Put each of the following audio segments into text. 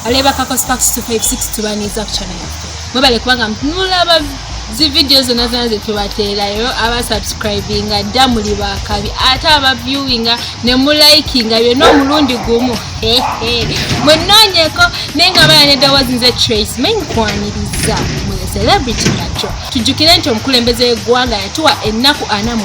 aleba kakospax 256 tubaniza ku channel yaffe mwebale kubanga mulaba zi videos zonna zetubateerayo aba subscribing adda muli bakabi ate aba viewing ne mu liking byonna omulundi gumu mwenonyeko nenga bayanedda wazinze Trace menkwaniriza mu celebrity nacho tujukire nti omukulembeze w'eggwanga yatuwa ennaku 42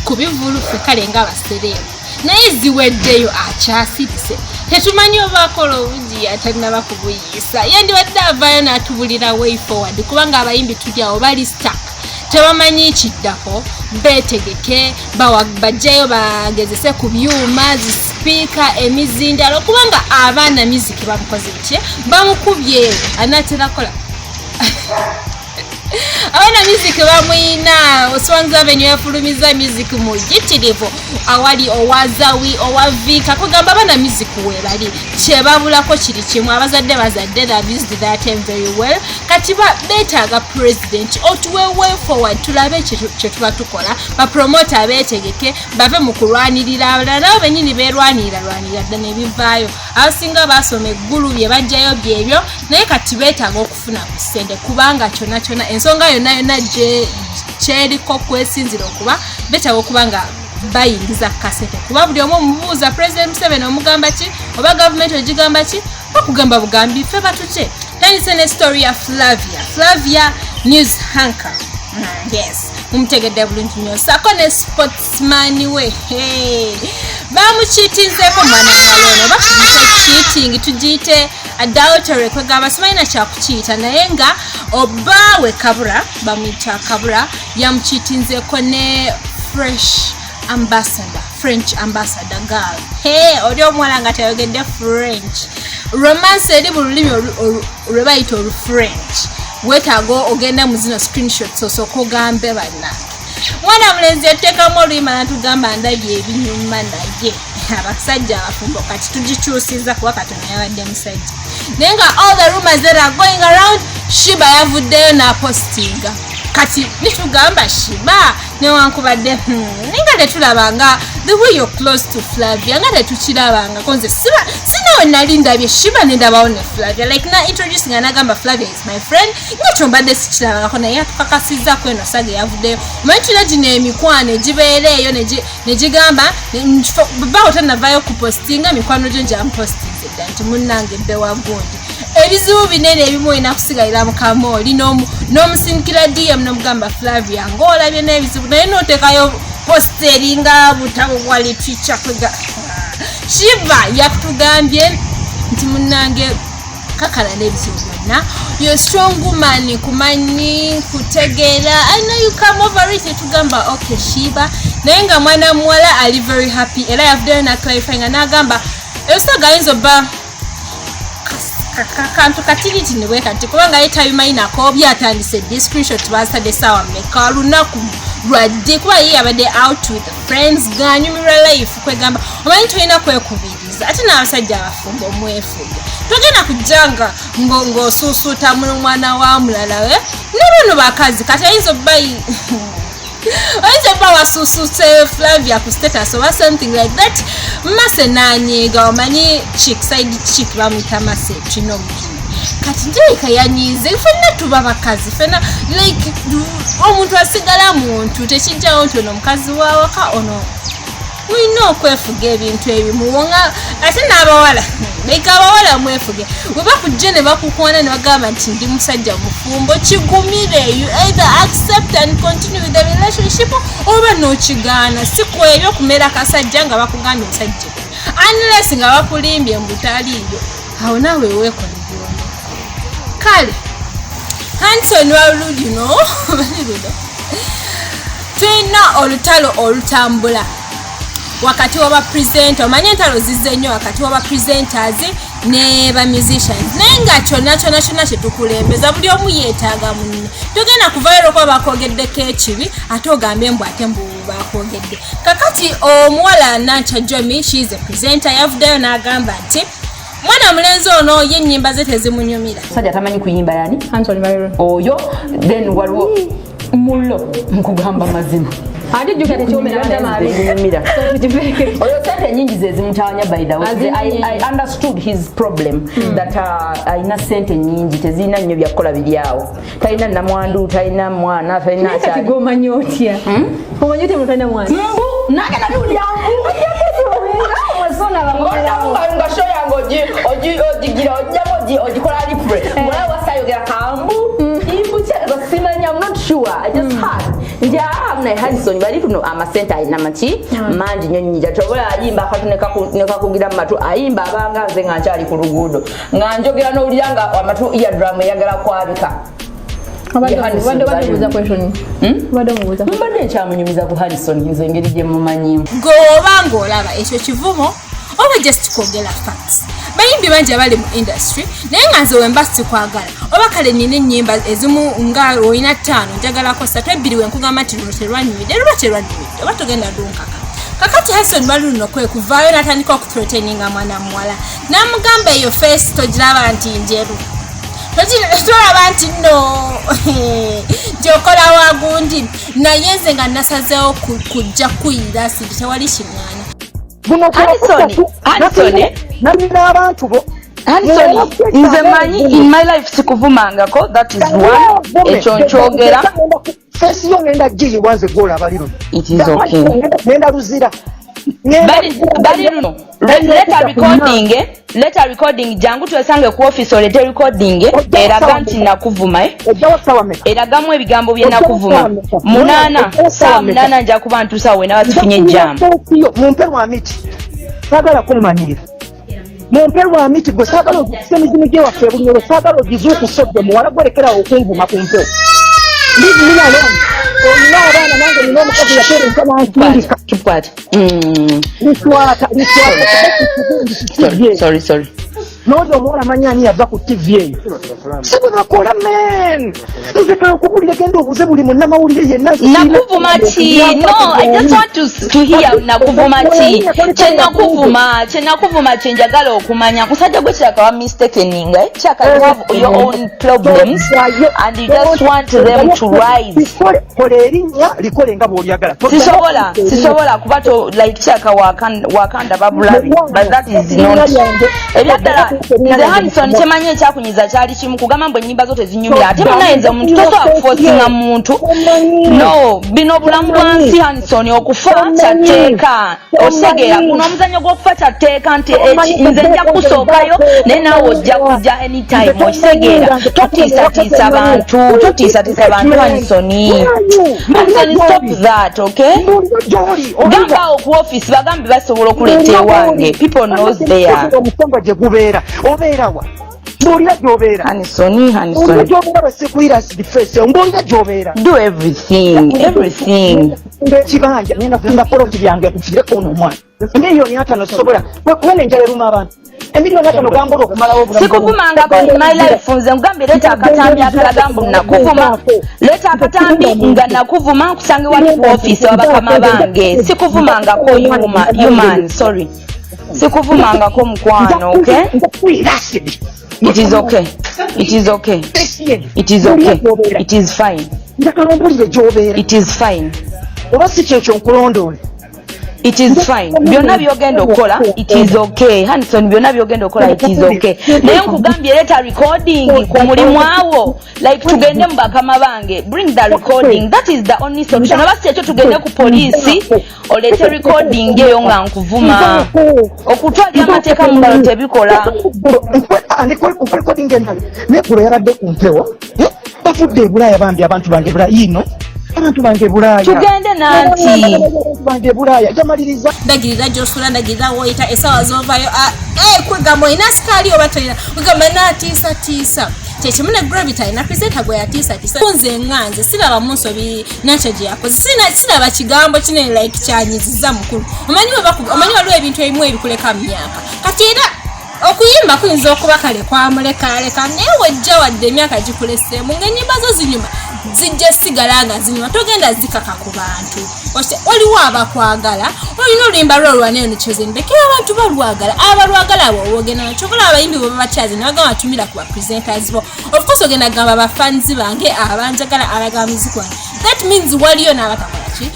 ku bivulu ffe kale nga basereebu naye ziweddeyo akyasirise tetumanyi oba akola obungi atalina bakubuyisa yandiwadde avaayo n'atubulira way forward kubanga abayimbi tulyawo bali stuck tebamanyi kiddako betegeke bajjayo bagezese ku byuma zispiika emizindalo kubanga abaana miziki bamukoze ki bamukubye anaaterakola abana music bamwina oswanza venye yafulumiza music mujitirivu awali owazawi owavinka kugamba abana music webali kyebabulako kiri kimu abazadde they abused that time very well kati betaaga president otuwe way forward tulabe kye tuba tukola bapromote abeetegeke bave mu kulwanirira abalala nabo benyini beerwanirira dda ne bivaayo abasinga basoma eggulu bye bajjayo byebyo naye kati betaaga okufuna ku ssente kubanga kyonna ensonga yonna kyeriko kwesinzira okuba betaaga okuba nga bayingiza kasete kuba buli omu omubuuza president Museveni omugamba ki oba government ogigamba ki bakugamba bugambi ffe batute tandise ne story ya Flavia news anchor yes mumutegedde bulungi nnyo sako ne sportsman we bamukiitinzeeko mwana mwalono bakuyita cheating tugiyite adultery kwegamba simalina kyakukiyita naye nga oba we kabura bamuyita kabura yamukiitinzeeko ne French ambassador girl oli omuwala nga tayogedde French romance eri mu lulimi lwe bayita French wetaaga ogenda mu zino screenshots osooka ogambe banna mwana mulenzi yateekamu oluyima natugamba ndabye ebinyuma naye abasajja abafumbo kati tugikyusiza kuba Katonda yabadde musajja naye nga all the rumors that are going around Shiba yavuddeyo n'apostinga kati nitugamba Shiba newankubadde nga tetulabanga the way you're close to Flavia nga tetukirabanga konze sinawe nali ndabye Shiba nendabawo ne Flavia like na introducing anagamba Flavia is my friend nga kyombadde sikirabangako naye atukakasizzaako eno saga yavuddeyo omanyi tulina gino emikwano egibeereeyo negigamba bawo tanavaayo kupostinga mikwano gyo njamupostinze dda nti munnange bbewa gundi ebizibu binene ebimu olina kusigalira mukamooli n'omusindikira DM n'omugamba Flavia ng'olabye n'ebizibu naye n'oteekayo posteri nga butabo bwa literature kwega Shiba yakutugambye nti munnange kakala n'ebizibu byonna you're strong woman kumanyi kutegeera I know you come over it tugamba okay Shiba naye nga mwana muwala ali very happy era yavuddeyo na clarifying n'agamba ebisaga ayinza obba kantu katiriti niwe kati kubanga yetabimayinako byatandise screenshot basade sawa mmeka lunaku lwadde kuba ye yabadde out with friends ganyumirwa life kwegamba omanyi tulina kwekubiriza ate n'abasajja abafumbo omwefuge togenda kujjanga ng'osuusuuta mwana wa mulala we ne bano bakazi kati ayinza obbayi ayinza obba wasuususe Flavia ku status oba something like that Mase nanyiga omanyi side chick bamuyita Mase kino mukino kati nteeka yanyize ffenna tuba bakazi ffenna like omuntu asigala muntu tekijjawo nti ono omukazi wawaka ono mulina okwefuga ebintu ebimu nga ate n'abawala like abawala mwefuge bwe bakujja ne bakukwana ne bagamba nti ndi musajja mufumbo kigumire you either accept and continue with the relationship oba n'okigaana si ku ebyo kumera kasajja nga bakugambye musajja unless nga bakulimbye mbutaliiyo awo naawe weekola byonna kale Hanson Baliruno tulina olutalo olutambula wakati wa presenter omanye entalo zizze nnyo wakati wa presenters ne ba musicians nenga kyonna kyetukulembeza buli omu yeetaaga munne tugenda kuvayo kwa bakogeddeko ekibi ate ogambe embw ate mbu bakwogedde kakati omuwala Nancha Jomi she is a presenter yavuddeyo n'agamba nti mwana mulenzi ono ye ennyimba ze tezimunyumira sajja tamanyi kuyimba yani Hanson Baliruno oyo then waliwo mulo nkugamba mazima ate jjuka tekyomera mira oyo sente nyingi zezimutawanya by the way. I understood his problem that ayina sente nyingi tezirina nnyo byakukola biri awo talina namwandu talina mwana talina kati gomanyi otya omanyi otya mutalina mwana nange nabiwulyangu nga show yange ogigira ojjamu ogikola lipre mulawe wasayogera kambu simanya. I'm not sure. I just heard nja amna Hanson Baliruno amasenta alina maki mangi nnyo nnyija tobola ayimba akatuneka kugira matu ayimba abanga nze nga nkyali ku luguudo nga njogera n'owuliranga amatu ear drum eyagala kwabika. Mbadde nkyamunyumiza ku Hanson nze engeri gye mumanyimu gwoba ng'olaba ekyo kivumo oba just kwogera facts. Bayimbi bangi abali mu industry naye nga nze wemba sikwagala oba kale nina ennyimba ezimu nga olina 5 njagalako 3 2 wenkugamba nti luno terwanyumidde luba terwanyumidde oba togenda dunkaka. Kakati Hanson Baliruno kwe kuvaayo natandika okuthreateninga mwana muwala namugamba eyo face togiraba nti njeru tolaba nti no gyokola wagundi naye nze nga nasazeewo kujja kuyiira sidi tewali kimwana. Hanson, nze manyi in my life sikuvumangako, that is one. Ekyo nkyogera. It is okay. Baliruno, later recording jangu twesange ku office olete recording eraga nti nakuvuma eragamu ebigambo bye nakuvuma saa 8 nja kuba ntuusa we n'abatufunye jambo. Sagala kumanyira Mumpelwa amiti go sagala okusemizime gye waffe bunyoro sagala ogizuku sodde muwala gwolekera okunvuma ku mpewo ndina leo olina abaana nange nina omukazi yateera ensana ntindika kikwata sorry Nodo omuwala manyani yava ku TV eyo sibwe bakola men nzekala okubulira genda obuze buli munnamawulire yenna nakuvuma ki no I just want to hear nakuvuma ki kyenakuvuma kyenjagala okumanya musajja gwe kiraka wa mistakening kiraka you have your own problems and you just want them to rise kola erinnya likole nga bw'olyagala sisobola kuba like kiraka wakanda babulabi but that is not ebyaddala nze Hanson kyemanye ekyakunyiza kyali kimu kugamba mbu ennyimba zo tezinyumira ate munayenze omuntu tosobola muntu no bino bulamu bwansi Hanson okufa kyateeka osegeera kuno omuzannyo gw'okufa kyateeka nti nze nja kusookayo naye naawe ojja kujja anytime okisegeera totiisatiisa abantu Hanson stop that okay gamba oku office bagambe basobola okuleeta ewange people knows there Oberawa Mbolira gyobera Hanson gyobera basekuira face mbolira gyobera do everything kibanja nina kunda poloti byange kufire kono mwana ndiyo ni hata nosobola kwene njale ruma abantu emiliyoni hata nogambolo kumala obulamu sikuvumanga ko my life nze ngambe leta akatambi akalagambo nakuvuma leta akatambi nga nakuvuma kusange wali ku office wabakama bange sikuvumanga ko human sorry sikuvumangako mukwano okay it is okay it is fine oba si kyekyo nkulondole it is fine byonna byogenda okola it is okay Hanson byonna byogenda okola it is okay naye nkugambye leta recording ku mulimu awo like tugende mu bakama bange bring the recording that is the only solution oba si ekyo tugende ku polisi olete recording eyo nga nkuvuma okutwalira amateeka mu ngalo tebikola nekulu yabadde ku mpewo bafudde ebulaya bambi abantu bange bulayino abantu bange bulaya tugende nanti bange bulaya jamaliriza ndagirira josula ndagirira woyita esawa zovayo kwegamba ina skali oba toyina kwegamba natiisa kyekimu ne gravity ina presenter gwe yatiisa kunze nganze siraba munsobi nakyo gye yakoze siraba kigambo kinene like kyanyiziza mukulu omanyi waliwo ebintu ebimu ebikuleka mu myaka kati era okuyimba kuyinza okuba kale kwamulekaleka naye wejja wadde emyaka gikuleseemu ng'ennyimba zo zinyuma zijja sigala nga zinyuma togenda zikaka ku bantu waliwo abakwagala olina oluyimba lwolwaneyo nekyozendekera abantu balwagala abalwagala abo wogenda nakyokola abayimbi bwe babakyazi ne bagamba batumira ku bapresenters bo of course ogenda gamba bafans bange abanjagala abagamba muziki wange that means waliyo n'abatakola ki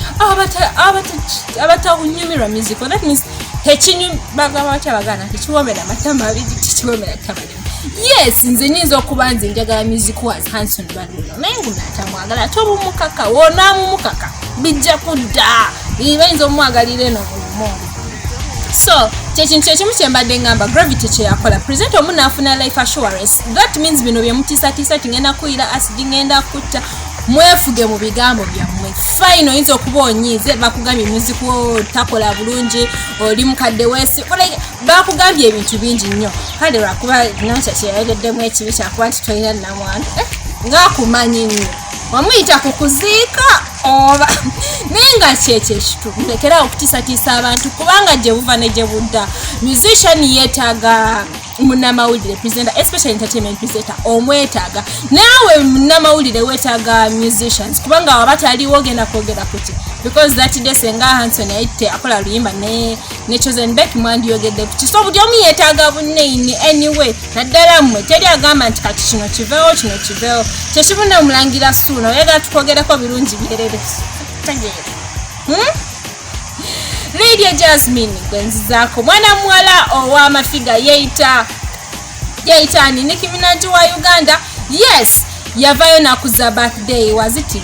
abatakunyumirwa musical. That means bagana tekiwomera matama abiri tekiwomera tabalimu. Yes, nze nyinza okuba nze njagala music was Hanson Baliruno naye ngunatamwagala tobumukaka wonaamumukaka bijja kudda bayinza omwagalira eno mulumongo. So kyekintu ekimu kyembadde ngamba Gravity kyeyakola present omu naafuna life assurance. That means bino bye mutiisatiisa tingenda kuyiira acid ngenda kutta mwefuge mu bigambo byammwe. Fine oyinza okuba onyiize bakugambye music wo takola bulungi oli mukadde weesi bakugambye ebintu bingi nnyo kale lwakuba nakyo kyeyayogeddemu ekibi kyakuba nti tolina namwandu ngaakumanyi nnyo wamuyita kukuziika oba naye nga kyekyo ekitu mulekerawo okutiisatiisa abantu kubanga gye buva ne gye budda. Musician yeetaaga munnamawulire presenter especially entertainment presenter omwetaaga naawe munnamawulire weetaaga musicians kubanga waba taliwo ogenda kwogera kuti because that day senga Hanson yaite akola luyimba ne Chosen Beck mwandiyogedde kuti so buli omu yeetaaga bunneini anyway naddala mmwe teri agamba nti kati kino kiveewo kyekibuna omulangira suuna oyagala tukwogerako birungi byerere Radio Jasmine gwenzizaako mwana muwala ow'amafiga yeita ni Nicki Minaj wa Uganda. Yes, yavayo nakuza birthday was it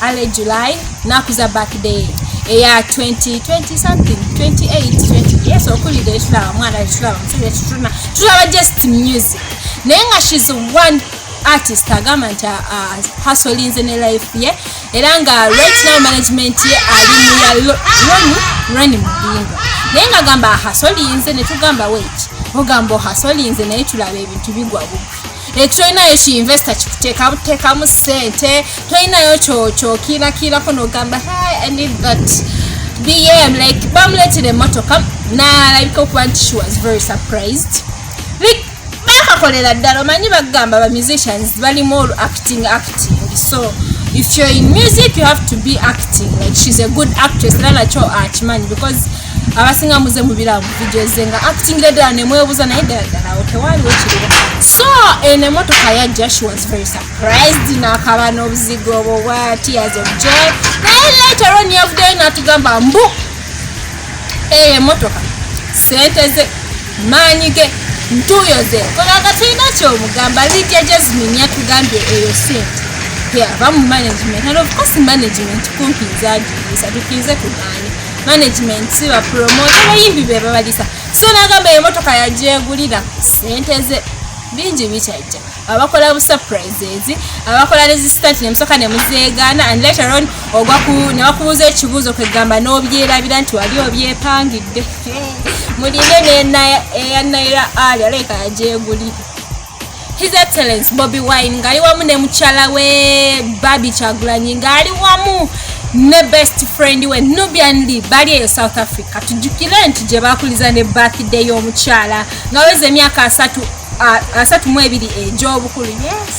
early July nakuza birthday eya 20 something 28 yes okulide tulaba mwana tulaba musajja tulaba just music naye nga she's one artist agamba nti hustling in life ye era nga right now management ye ali mu run mubinga naye nga gamba hustling ne tugamba wait ogamba hustling naye tulaba ebintu bigwa bubi toyinayo ki investor kikuteekamu ssente toyinayo kyokirako nogamba I need that BM like bamuleetera emmotoka nalabika okuba nti she was very surprised bakakolera ddala omanyi bagamba ba musicians bali more acting so if you're in music you have to be acting like she's a good actress era nakyo akimanyi because abasinga muze mubira mu videos nga acting ddala nemwebuuza naye ddala tewaliwo kiriwo so ene motoka yajja she was very surprised n'akaba n'obuzigo obwo bwa tears of joy naye later on yavuddeyo n'atugamba mbu motoka sente ze maanyi ge ntuyo ze konaga tulina kyomugamba Lydia Jasmine yatugambye eyo sente bamu management and of course management kumpi nzagiriisa tukize kuganya management ba promoter bayimbi be babalisa so nagamba emotoka yagyegulira sente ze bingi bikyajja abakola bu surprises abakola resistant nemusoka nemuzeegana and later on ne bakubuuza ekibuuzo kwegamba n'obyerabira nti wali obyepangidde mulinde neyanayira ali aleka yagyegulira. His Excellence Bobby Wine ngali wamu ne mukyala we Babi Kyagulanyi ngali wamu ne best friend we Nubian Lee bali eyo South Africa. Tujjukire nti gye bakuliza ne birthday y'omukyala nga weze emyaka 32 egy'obukulu. Yes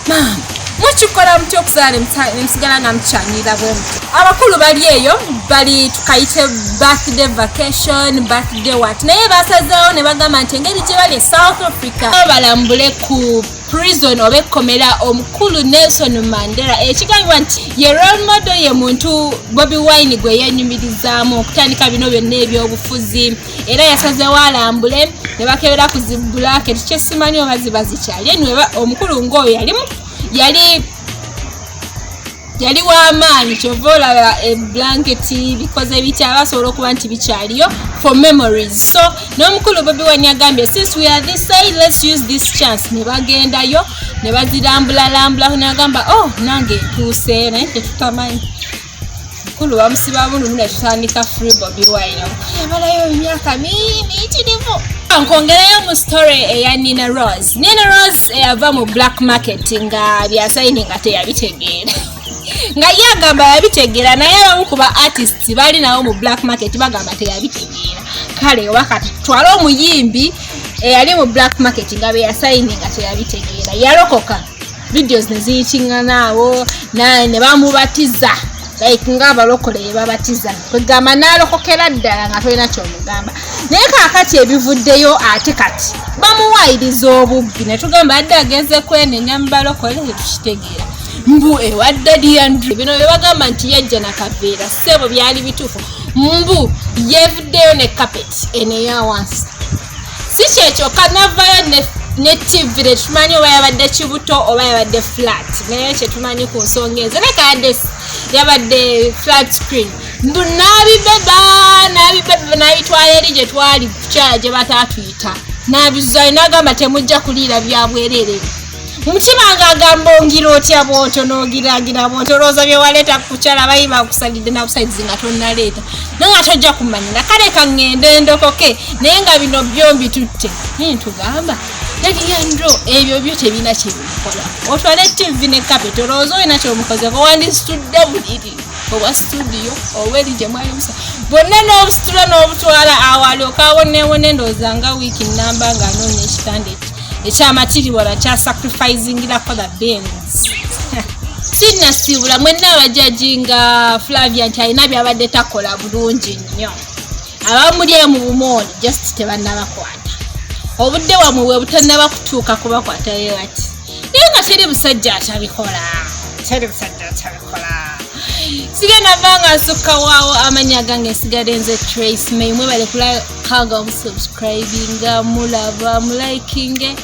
mama mukikola mutya okuzaala nemusigala nga mukyanyira bwe muti abakulu bali eyo bali tukayite birthday vacation birthday what naye basazeewo ne bagamba nti engeri gye bali South Africa balambule ku prison oba ekkomera omukulu Nelson Mandela ekigambibwa nti ye role model ye muntu Bobby Wine gwe yenyumirizaamu okutandika bino byonna ebyobufuzi era yasazeewo alambule ne bakebera ku zi bracket kyesimanyi oba ziba zikyali anyway omukulu ng'oyo yali w'amaanyi kyova olaba eblanketi bikoze bitya abasobola okuba nti bikyaliyo for memories. So n'omukulu Bobby Wine yagambye since we are this side let's use this chance ne bagendayo ne bazirambula n'agamba nange ntuuseeyo naye tetutamanyi mukulu bamusiba bululu ne tutandika free Bobby Wine yamalayo emyaka miyitirivu. Nkongerayo mu story eya Nina Rose eyava mu black market nga byasayini nga teyabitegeera nga yagamba yabitegeera naye abamu ku ba artists bali nawo mu black market bagamba teyabitegeera kale wakati twala omuyimbi eyali mu black market nga byasayini nga teyabitegeera yalokoka videos ne ziyikinganaawo ne bamubatiza like ng'abalokole babatiza kwegamba n'alokokera ddala nga tolina kyomugamba naye kaakati ebivuddeyo ate kati bamuwaayiriza obubbi ne tugamba adde ageze kwenenya mu balokole tetukitegeera mbu ewadde Diandre bino bye bagamba nti yajja na kaveera ssebo byali bituufu mbu yevuddeyo ne carpet eneya wansi si kyekyokka navayo ne TV tetumanyi oba yabadde kibuto oba yabadde flat naye kyetumanyi ku nsonga ezo leka yabadde flat screen mbu n'abibeba n'abitwala eri gye twali kukyala gye bataatuyita n'abizayo n'agamba temujja kuliira bya bwereere mutima ng'agamba ongira otya bw'otyo n'ogiragira bw'otyo olowooza bye waleeta ku kukyala bayi bakusalidde nakusaidizi nga tonnaleeta naye nga tojja kumanyira kale kaŋŋende ndokoke naye nga bino byombi tutte ntugamba Diandre ebyo byo tebina kye bikola otwale TV ne carpet olowooza olina kyomukoze wandisitudde buliri oba studio oba eri gye mwali musa bonna n'obusitula n'obutwala awali okaawonewone ndowooza nga wiiki nnamba ng'anoonya ekitanda ekyamatiriwala kya sacrificingirako the beans sinnasiibula mwenna abajaji nga Flavia nti alina byabadde takola bulungi nnyo abamuli mu bumooli just tebannabakwata obudde wamwe bwe butannaba kutuuka kubakwatayo bati naye nga teri musajja atabikola sigenda vanga nsukka waawo amanya gange nsigadde nze Trace May mwebale kulakaga musubscribinga mulaba mulikinge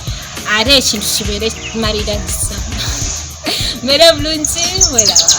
ate ekintu kibeere malira gisa mbere bulungi welaba